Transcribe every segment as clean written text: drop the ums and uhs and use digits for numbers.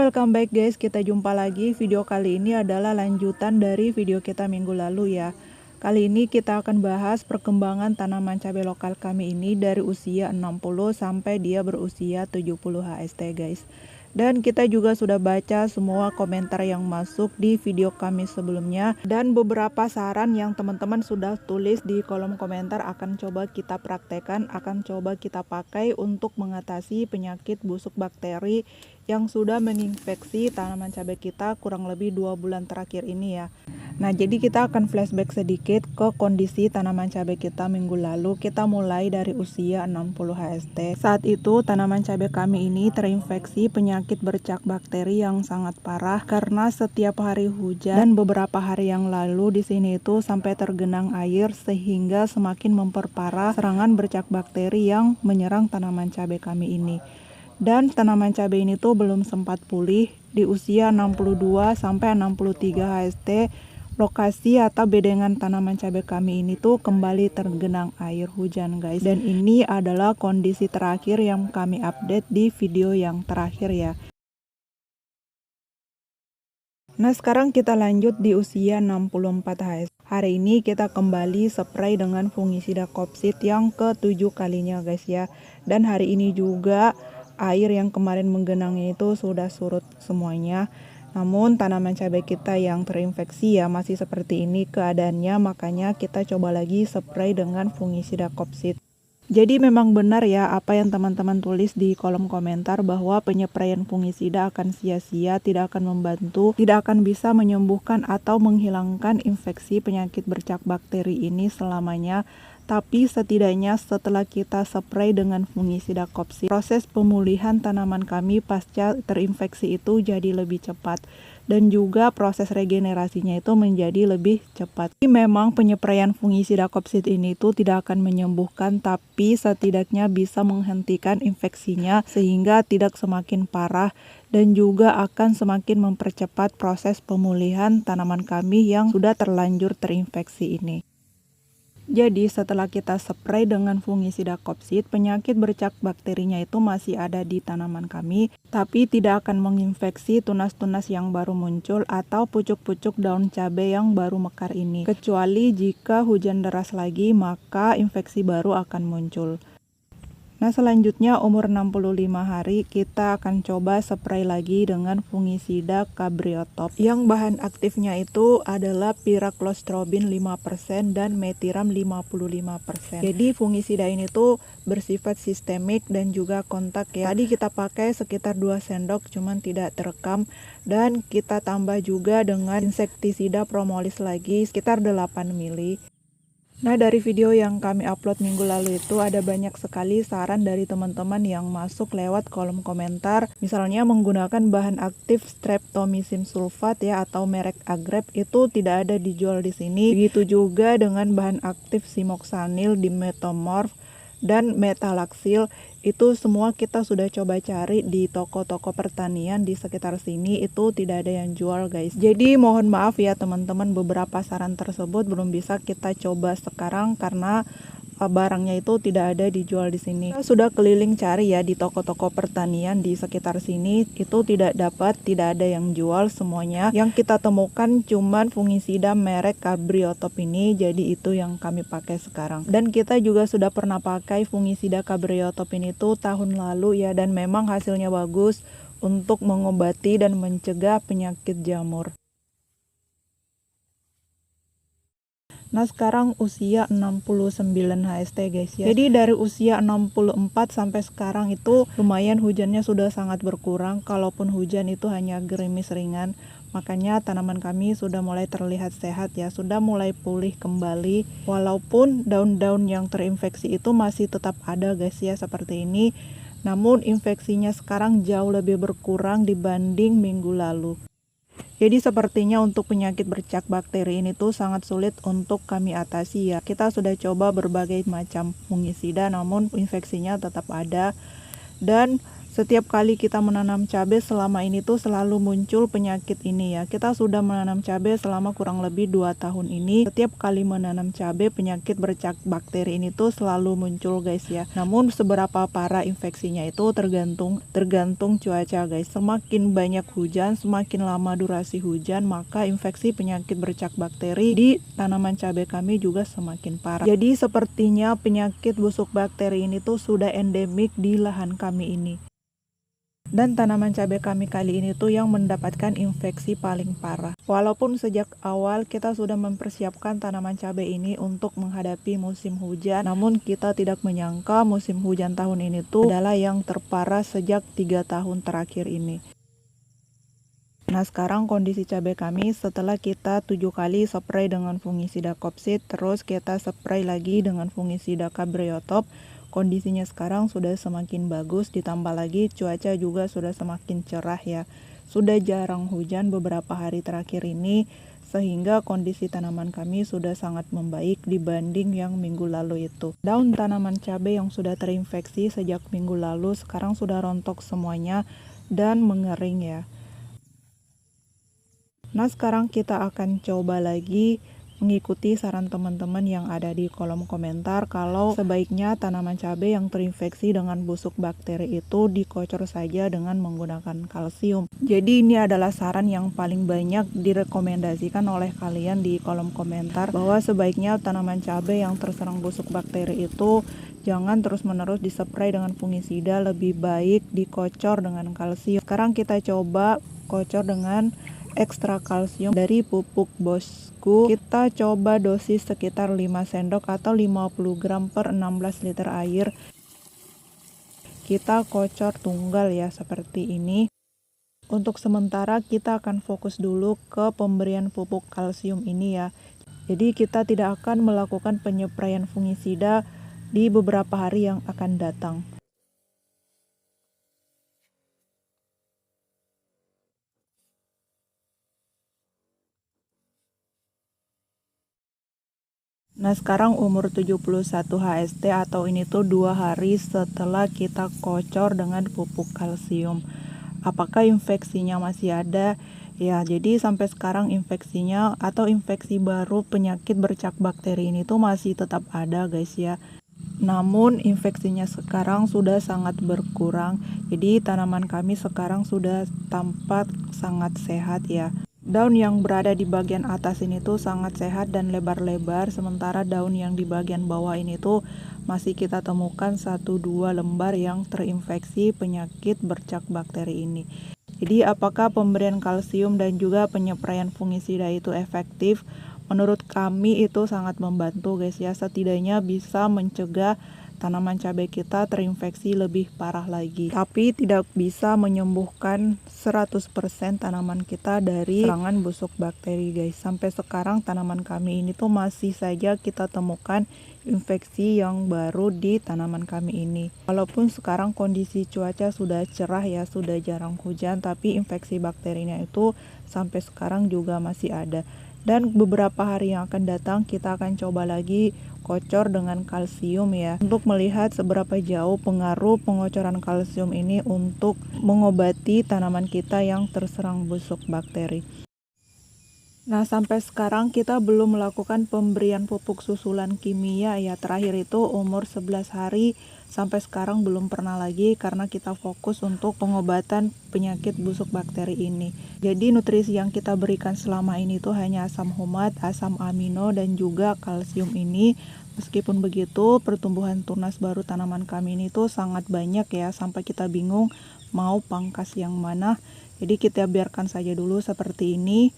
welcome back guys, kita jumpa lagi. Video kali ini adalah lanjutan dari video kita minggu lalu ya. Kali ini kita akan bahas perkembangan tanaman cabai lokal kami ini dari usia 60 sampai dia berusia 70 HST guys. Dan kita juga sudah baca semua komentar yang masuk di video kami sebelumnya. Dan beberapa saran yang teman-teman sudah tulis di kolom komentar akan coba kita praktekkan, akan coba kita pakai untuk mengatasi penyakit busuk bakteri yang sudah menginfeksi tanaman cabai kita kurang lebih 2 bulan terakhir ini ya. Nah, jadi kita akan flashback sedikit ke kondisi tanaman cabai kita minggu lalu. Kita mulai dari usia 60 HST. Saat itu tanaman cabai kami ini terinfeksi penyakit bercak bakteri yang sangat parah karena setiap hari hujan dan beberapa hari yang lalu di sini itu sampai tergenang air sehingga semakin memperparah serangan bercak bakteri yang menyerang tanaman cabai kami ini. Dan tanaman cabai ini tuh belum sempat pulih di usia 62 sampai 63 HST. Lokasi atau bedengan tanaman cabai kami ini tuh kembali tergenang air hujan guys. Dan ini adalah kondisi terakhir yang kami update di video yang terakhir ya. Nah, sekarang kita lanjut di usia 64 HST. Hari ini kita kembali spray dengan fungisida Kopsid yang ke-7 kalinya guys ya. Dan hari ini juga air yang kemarin menggenangnya itu sudah surut semuanya. Namun tanaman cabai kita yang terinfeksi ya masih seperti ini keadaannya, makanya kita coba lagi spray dengan fungisida Kopsid. Jadi memang benar ya apa yang teman-teman tulis di kolom komentar bahwa penyepraian fungisida akan sia-sia, tidak akan membantu, tidak akan bisa menyembuhkan atau menghilangkan infeksi penyakit bercak bakteri ini selamanya. Tapi setidaknya setelah kita spray dengan fungisida Kopsid, proses pemulihan tanaman kami pasca terinfeksi itu jadi lebih cepat. Dan juga proses regenerasinya itu menjadi lebih cepat. Jadi memang penyepraian fungisida Kopsid ini tuh tidak akan menyembuhkan, tapi setidaknya bisa menghentikan infeksinya sehingga tidak semakin parah. Dan juga akan semakin mempercepat proses pemulihan tanaman kami yang sudah terlanjur terinfeksi ini. Jadi setelah kita spray dengan fungisida Kopsid, penyakit bercak bakterinya itu masih ada di tanaman kami, tapi tidak akan menginfeksi tunas-tunas yang baru muncul atau pucuk-pucuk daun cabai yang baru mekar ini. Kecuali jika hujan deras lagi, maka infeksi baru akan muncul. Nah, selanjutnya umur 65 hari kita akan coba spray lagi dengan fungisida Cabriotop yang bahan aktifnya itu adalah Pyraclostrobin 5% dan Metiram 55%. Jadi fungisida ini tuh bersifat sistemik dan juga kontak ya. Tadi kita pakai sekitar 2 sendok cuman tidak terekam, dan kita tambah juga dengan insektisida Propolis lagi sekitar 8 mili. Nah, dari video yang kami upload minggu lalu itu ada banyak sekali saran dari teman-teman yang masuk lewat kolom komentar. Misalnya menggunakan bahan aktif streptomycin sulfat ya atau merek Agrep itu tidak ada dijual di sini. Begitu juga dengan bahan aktif Simoxanil, Dimetomorph dan Metalaxyl. Itu semua kita sudah coba cari di toko-toko pertanian di sekitar sini, itu tidak ada yang jual guys. Jadi mohon maaf ya teman-teman, beberapa saran tersebut belum bisa kita coba sekarang karena barangnya itu tidak ada dijual di sini. Kita sudah keliling cari ya di toko-toko pertanian di sekitar sini, itu tidak ada yang jual semuanya. Yang kita temukan cuman fungisida merek Cabriotop ini, jadi itu yang kami pakai sekarang. Dan kita juga sudah pernah pakai fungisida Cabriotop ini tuh tahun lalu ya, dan memang hasilnya bagus untuk mengobati dan mencegah penyakit jamur. Nah, sekarang usia 69 HST guys ya. Jadi dari usia 64 sampai sekarang itu lumayan hujannya sudah sangat berkurang. Kalaupun hujan itu hanya gerimis ringan. Makanya tanaman kami sudah mulai terlihat sehat ya, sudah mulai pulih kembali. Walaupun daun-daun yang terinfeksi itu masih tetap ada guys ya seperti ini. Namun infeksinya sekarang jauh lebih berkurang dibanding minggu lalu. Jadi sepertinya untuk penyakit bercak bakteri ini tuh sangat sulit untuk kami atasi ya. Kita sudah coba berbagai macam fungisida namun infeksinya tetap ada. Dan Setiap kali kita menanam cabai selama ini tuh selalu muncul penyakit ini ya. Kita sudah menanam cabai selama kurang lebih 2 tahun ini. Setiap kali menanam cabai penyakit bercak bakteri ini tuh selalu muncul guys ya. Namun seberapa parah infeksinya itu tergantung cuaca guys. Semakin banyak hujan, semakin lama durasi hujan, maka infeksi penyakit bercak bakteri di tanaman cabai kami juga semakin parah. Jadi sepertinya penyakit busuk bakteri ini tuh sudah endemik di lahan kami ini. Dan tanaman cabai kami kali ini tuh yang mendapatkan infeksi paling parah. Walaupun sejak awal kita sudah mempersiapkan tanaman cabai ini untuk menghadapi musim hujan, namun kita tidak menyangka musim hujan tahun ini tuh adalah yang terparah sejak 3 tahun terakhir ini. Nah sekarang kondisi cabai kami setelah kita 7 kali spray dengan fungisida Kopsid, terus kita spray lagi dengan fungisida Cabreotop. Kondisinya sekarang sudah semakin bagus, ditambah lagi cuaca juga sudah semakin cerah ya. Sudah jarang hujan beberapa hari terakhir ini, sehingga kondisi tanaman kami sudah sangat membaik dibanding yang minggu lalu itu. Daun tanaman cabai yang sudah terinfeksi sejak minggu lalu sekarang sudah rontok semuanya dan mengering ya. Nah sekarang kita akan coba lagi mengikuti saran teman-teman yang ada di kolom komentar kalau sebaiknya tanaman cabai yang terinfeksi dengan busuk bakteri itu dikocor saja dengan menggunakan kalsium. Jadi ini adalah saran yang paling banyak direkomendasikan oleh kalian di kolom komentar, bahwa sebaiknya tanaman cabai yang terserang busuk bakteri itu jangan terus-menerus dispray dengan fungisida, lebih baik dikocor dengan kalsium. Sekarang kita coba kocor dengan ekstra kalsium dari pupuk Bosku. Kita coba dosis sekitar 5 sendok atau 50 gram per 16 liter air. Kita kocor tunggal ya seperti ini. Untuk sementara kita akan fokus dulu ke pemberian pupuk kalsium ini ya. Jadi kita tidak akan melakukan penyepraian fungisida di beberapa hari yang akan datang. Nah sekarang umur 71 HST atau ini tuh 2 hari setelah kita kocor dengan pupuk kalsium. Apakah infeksinya masih ada? Ya jadi sampai sekarang infeksinya atau infeksi baru penyakit bercak bakteri ini tuh masih tetap ada guys ya. Namun infeksinya sekarang sudah sangat berkurang. Jadi tanaman kami sekarang sudah tampak sangat sehat ya. Daun yang berada di bagian atas ini tuh sangat sehat dan lebar-lebar, sementara daun yang di bagian bawah ini tuh masih kita temukan 1-2 lembar yang terinfeksi penyakit bercak bakteri ini. Jadi apakah pemberian kalsium dan juga penyepraian fungisida itu efektif? Menurut kami itu sangat membantu guys ya, setidaknya bisa mencegah tanaman cabai kita terinfeksi lebih parah lagi. Tapi tidak bisa menyembuhkan 100% tanaman kita dari serangan busuk bakteri guys. Sampai sekarang tanaman kami ini tuh masih saja kita temukan infeksi yang baru di tanaman kami ini. Walaupun sekarang kondisi cuaca sudah cerah ya, sudah jarang hujan, tapi infeksi bakterinya itu sampai sekarang juga masih ada. Dan beberapa hari yang akan datang kita akan coba lagi kocor dengan kalsium ya, untuk melihat seberapa jauh pengaruh pengocoran kalsium ini untuk mengobati tanaman kita yang terserang busuk bakteri. Nah sampai sekarang kita belum melakukan pemberian pupuk susulan kimia ya, terakhir itu umur 11 hari, sampai sekarang belum pernah lagi karena kita fokus untuk pengobatan penyakit busuk bakteri ini. Jadi nutrisi yang kita berikan selama ini tuh hanya asam humat, asam amino dan juga kalsium ini. Meskipun begitu pertumbuhan tunas baru tanaman kami ini tuh sangat banyak ya, sampai kita bingung mau pangkas yang mana. Jadi kita biarkan saja dulu seperti ini.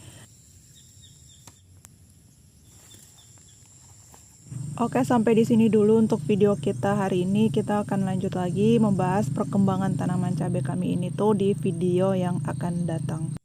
Oke, sampai di sini dulu untuk video kita hari ini. Kita akan lanjut lagi membahas perkembangan tanaman cabai kami ini tuh di video yang akan datang.